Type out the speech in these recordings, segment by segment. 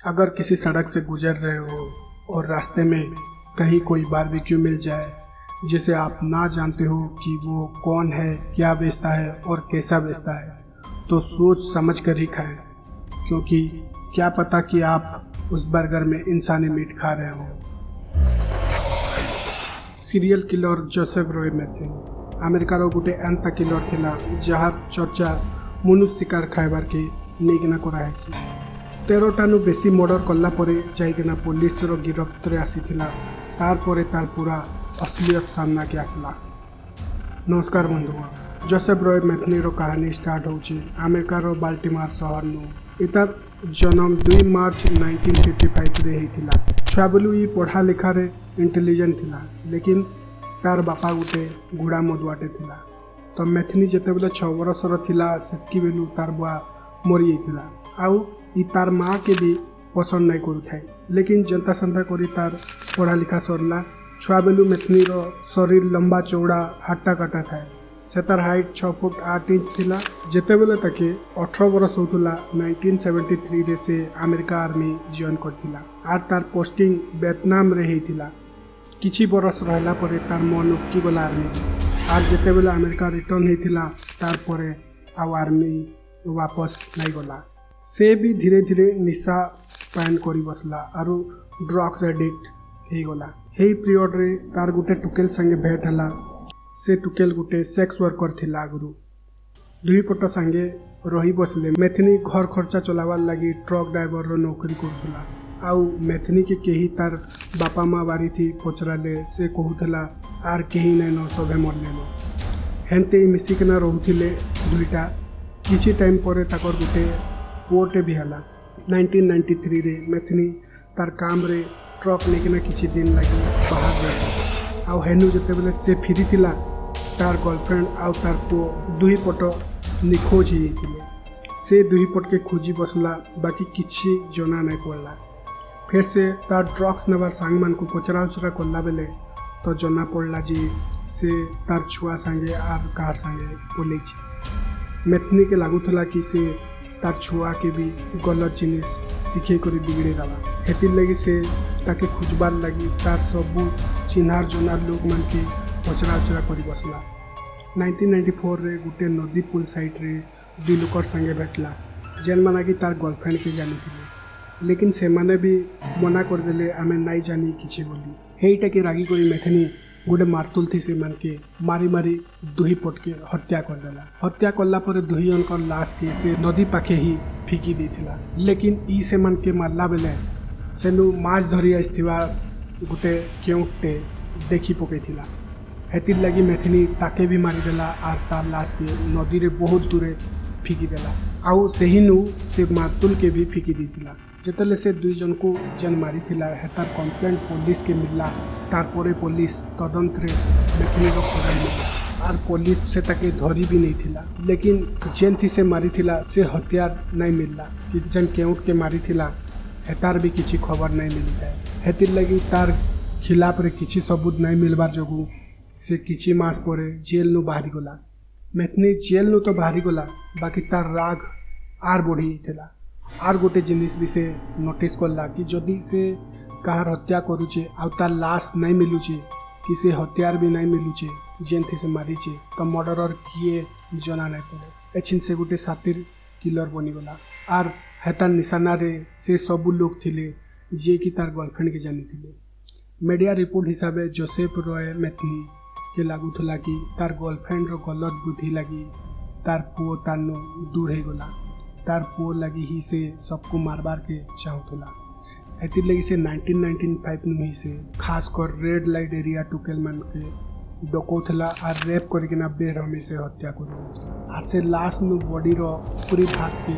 अगर किसी सड़क से गुजर रहे हो और रास्ते में कहीं कोई बारबेक्यू मिल जाए जिसे आप ना जानते हो कि वो कौन है, क्या बेचता है और कैसा बेचता है, तो सोच समझ कर ही खाएं, क्योंकि क्या पता कि आप उस बर्गर में इंसानी मीट खा रहे हो। Serial killer Joseph Roy Matthew अमेरिकार गोटे एंता किलर थिला जार चर्चा मनुष्य शिकार खाइबार के नेकिना कराहेसी। 13टानु बेसी मर्डर कला परे जाइकिना पुलिस रो गिरफ्त रे आसीथिला। तार परे तार पूरा असलियत सामना के आसला। नमस्कार बंधुगण, जोसेफ रॉय मैथ्यू रो कहानी स्टार्ट होची अमेरिकार बाल्टिमोर शहर नु। इतार जन्म 2 मार्च 1955 रे हेतिला। छुआ बेलू ई पढ़ा लिखा रे इंटेलिजेंट थिला, लेकिन तार बापा गुटे गुड़ा मदुआटे थिला। तो मैथ्यू जेतेबेले 6 वर्षर थिला सेतकी बेलू तार बुआ मरी जाइथिला। आउ ई तार माँ के भी पसंद नहीं करूଥାଏ, लेकिन जनता संता करी तार पढ़ा लिखा सरला। छुआ बेलू मैथ्यू रो शरीर लंबा चौड़ा हाटा काटा थाए। से तार हाइट 6 फुट 8 इंच थिला। जेतेबेले ताके 18 वर्ष होतुला 1973 रे से अमेरिका आर्मी जॉइन करथिला। आर तार पोस्टिंग वियतनाम रे हेतिला। किछि बरस रहला परे तार मन उटकी गला आर्मी। आर जेतेबेले अमेरिका रिटर्न हेतिला तार परे आउ आर्मी वापस नहीं गला। से भी धीरे धीरे निशा पान करी बसला आरु ड्रग्स एडिक्ट हे गला। हे पीरियड रे तार गुटे टुकेल संगे भेट हला। से टुकेल गुटे सेक्स वर्कर थिला। आगुरु दुई पट संगे रही बसले। मैथ्यू घर खर्चा चलावार लगी ट्रक ड्राइवर रो नौकरी करथुला। आउ मैथ्यू के केही तार बापा माँ बारी थी पचराले से कहूला आर केही नाइन सभे मरलेन। हेन्ते मिसिकिना रोहुथिले दुईटा। किछि टाइम परे ताकर गुटे पुओटे भी हला। 1993 रे मैथ्यू तार काम रे ट्रक लेकिना किछि दिन लगी बाहर जाए। आउ हेनु जेतेबेले से फिरी थिला तार गर्लफ्रेंड आउ तार पुओ दुही पट निखोज ही जाइथिले। से दुही पट के खोजी बसला, बाकी किछि जना नहीं पड़ला। फिर से तार ड्रग्स नेबार सांग मान को पचरा उचरा करला बेले तो जना पड़ला जे से तार छुआ संगे आर कार संगे पलैछि। मैथ्यू के लागुला कि से तार छुआ के भी गलत जिनिस शिखे कर बिगड़े दवा। हेतिर लगी से ताके खोजबार लगी तार सबू चिन्हार जनार लोग मन के पचरा उचरा कर बसला। 1994 रे गुटे नदी पुल साइड रे दुई लोकर संगे भेटला जेन माना कि तार गर्लफ्रेंड के जानी थिले, लेकिन से माने भी मना कर देले आमे नहीं जानी किछि बोली। हेईटा के रागी करी मैथ्यू गोटे मारतुल थी से मन के मारी मारी दुही पट के हत्या कर देला। हत्या करला पर दुही उनकर लाश के से नदी पाखे ही फिकी देथिला। लेकिन ई से मन के मारला बेले सेनु माछ धरी आइथिबा गोटे केउटे देखी पकेथिला। हेतिर लगी मैथ्यू ताके भी मारी देला आर तार लाश के नदी रे बहुत दूरे फिकी देला। आउ सेहिनु से मारतुल के भी फिकी देथिला। जेतले से दुई जन को जेन मारी थिला हेतार कंप्लेंट पुलिस के मिलला। तार परे पुलिस तदंत रे मैथ्यू रो खबर मिलला आर पुलिस से ताके धरी भी नहीं थिला। लेकिन जेन थी से मारी थिला से हथियार नहीं मिलला कि जेन केउट के मारी थिला हेतार भी किछि खबर नहीं मिलता है। हेतिर लगी तार खिलाफ रे किछि सबूत नहीं मिलबार जोगु से किछि मास परे जेल नु बाहरी गला। मैथ्यू जेल नु तो बाहरी गला, बाकी तार राग आर बढ़ी थिला। आर गोटे जिनिस भी से नोटिस करला कि जदि से कहार हत्या करूचे आउ तार लाश नहीं मिलुचे कि से हथियार भी नहीं मिलुचे जेन थी से मारीचे तो मर्डरर किए जना नहीं पड़े। एछिन से गोटे सातिर किलर बनीगला। आर हेतार निशाना रे से सबू लोग थिले जे कि तार गर्लफ्रेंड के जानी थिले। मीडिया रिपोर्ट हिसाब से जोसेफ रॉय मैथ्यू के लागुला कि तार गर्लफ्रेंड रो गलत बुद्धि लगी तार पुओ तार नु दूर हो गला। तार पुओ लगी ही से सबको मारबार के चाहूला। हेतिर लगी से 1995 में ही से खासकर रेड लाइट एरिया टुकेल मन के डकौला आर रेप करके बेरहमी से हत्या कर आर से लाश नु बॉडी रो पूरी भाग के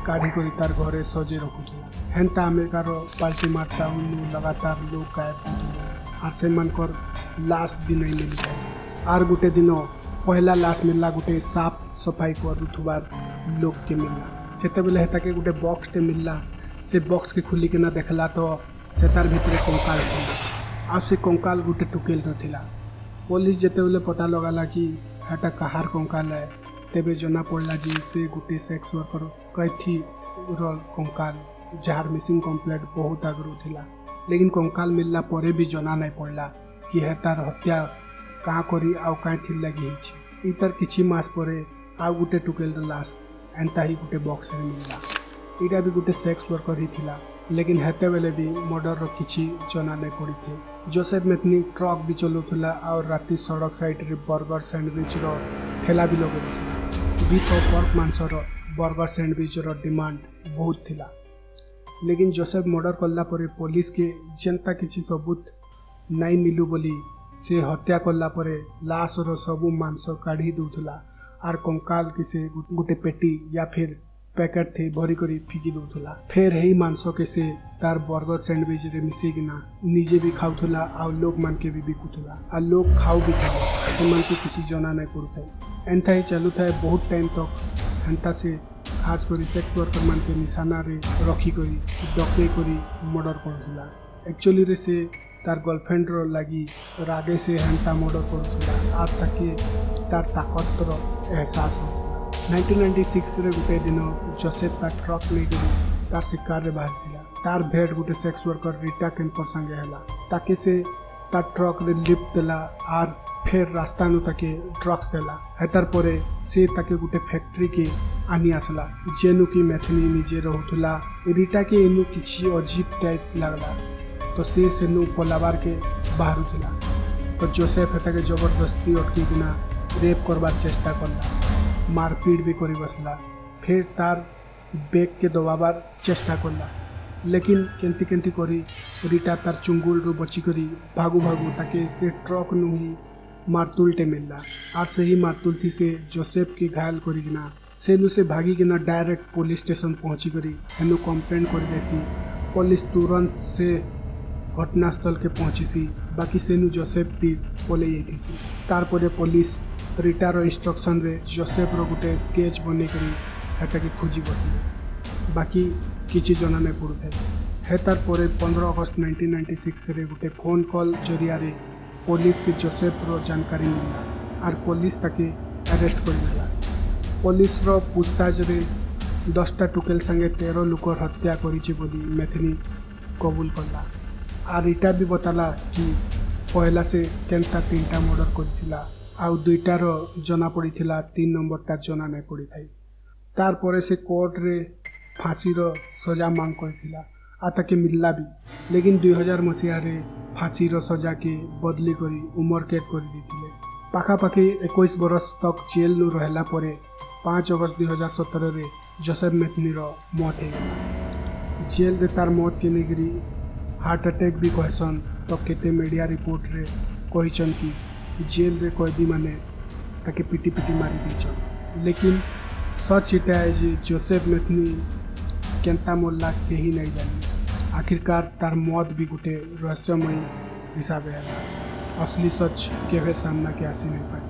काढ़ी कर तार घरे सजे रखुला। हेन्ता अमेरिकार बाल्टिमोर टाउन नु लगातार लोग गायब होते आर से मनकर लाश भी नहीं मिलता। आर गुटे दिन पहला लाश मिलला गुटे साफ सफाई करूथुबार लोग के मिलला। जेतेबेले हेता के गोटे बॉक्स टे मिलला। से बॉक्स के खुली के ना देखला तो से तार भितर कंकाल थिला। आ से कंकाल गोटे टुकेल न थिला। पुलिस जेतेबेले पता लगाला कि हेटा कहार कंकाल है तेबे जना पड़ला जी से गोटे सेक्स वर्कर कैथी रो कंकाल जार मिसिंग कम्प्लेट बहुत आगरू थिला। लेकिन कंकाल मिलला परे भी जना नहीं पड़ला कि हे तार हत्या कहाँ करी आउ कहीं थिर लगी हिची। इतर किछि मास परे आउ गुटे टुकेल लाश एंता ही गुटे बॉक्स रे मिलला। इटा भी गुटे सेक्स वर्कर ही थिला। लेकिन हेते बेले भी मर्डर रो किछि जना नहीं पड़ी थे। जोसेफ मेथनी ट्रक भी चलाउथला और राति सड़क साइड रे बर्गर सैंडविच रो ठेला भी लगेला। बीफ और पर्क मांस रो बर्गर सैंडविच रो डिमांड बहुत थिला। लेकिन जोसेफ मर्डर कला परे पुलिस के जनता किछि सबूत नहीं मिलू बोली से हत्या कला परे लाश रो सबू मांस काढ़ी दूथला आर कंकाल किसे गुटे पेटी या फिर पैकेट थे भरी करी फिकी दूथला। फिर यही मांस के से तार बर्गर सैंडविच रे मिसेकिना निजे भी खाउथला और लोग मान के भी बिकुथला आ लोग खाऊ भी था से मन के किसी जना नहीं पड़ुଥାଏ। एंता ही चलू था बहुत टाइम तक। एंता से खास करी सेक्स वर्कर मान के निशाना रे रखी करी डके करी मर्डर करथला। एक्चुअली रे से तार गर्लफ्रेंड रो लगी रागे से हेंता मर्डर करथला आ ताके तार ताकत रो एहसास हो। 1996 रे गुटे दिन जोसेफ तार ट्रक ले गई तार शिकार रे बाहर थिला। तार भेट गुटे सेक्स वर्कर रीटा कैंपर संगे हला। ताके से तार ट्रक रे लिफ्ट देला आर फिर रास्ता नु ताके ड्रग्स देला। हेतार परे से ताके गुटे फैक्ट्री के आनी आसला जेनु की मेथनी निजे रहउथला। रीटा के एनु किछि अजीब टाइप लागला तो से सेनु पलाबार के बाहर थिला। तो जोसेफ हेता के जबरदस्ती अटकी बिना रेप करबार चेष्टा करला, मारपीट भी करी बसला। फिर तार बैग के दबाबार चेष्टा करला। लेकिन केंती केंती करी रीटा तार चुंगुल रो बची करी भागू भागू ताके से ट्रक नु ही मारतुलटे मिलला आर से ही मारतुलथी से जोसेफ के घायल करी गिना सेनु से भागी गिना डायरेक्ट पुलिस स्टेशन पहुंची करी हेनु कंप्लेंट कर देसी। पुलिस तुरंत से घटनास्थल के पहुंची सी। बाकी सेनु जोसेफ भी पले जाइसी। तार परे पुलिस रीटार इंस्ट्रक्शन रे जोसेफ रो गुटे स्केच बने करी हेटा के खोजी बसले। बाकी किछि जना नहीं पड़ुथे। हेतार परे 15 अगस्त 1996 रे गुटे फोन कॉल जरिया रे पुलिस के जोसेफ रो जानकारी मिलला आर पुलिस ताके अरेस्ट कर लेला। पुलिस रो पूछताछ रे 10टा टुकेल संगे 13 लोकर हत्या करिछि बोली मेथनी कबूल करला। आर रीटा भी बताला कि पहला से केनता 3टा मर्डर करथिला आउ 2टार जना पड़ी थिला 3 नंबरटा जना नहीं पड़ी थाई। तार परे से कोर्ट रे फांसी रो सजा मांग करथिला आ ताके मिलला भी। लेकिन 2000 मसीहा रे फांसी रो सजा के बदली करी उम्र कैद कर देथिले। पाखापाखि 21 बरस तक जेल नु रहला परे 5 अगस्त 2017 रे जोसेफ मेथनी रो मौत है। जेल रे तार मौत के निगरी हार्ट अटैक भी कहसन तो केते मीडिया रिपोर्ट रे कहिचन कि जेल रे कैदी माने ताके पिटी पिटी मारी दीचन। लेकिन सच इटा है जे जोसेफ मेथनी केंता मोल्ला केही नहीं जानी। आखिरकार तार मौत भी गुटे रहस्यमय हिसाब है। असली सच केवे सामना के आसी नहीं पाए।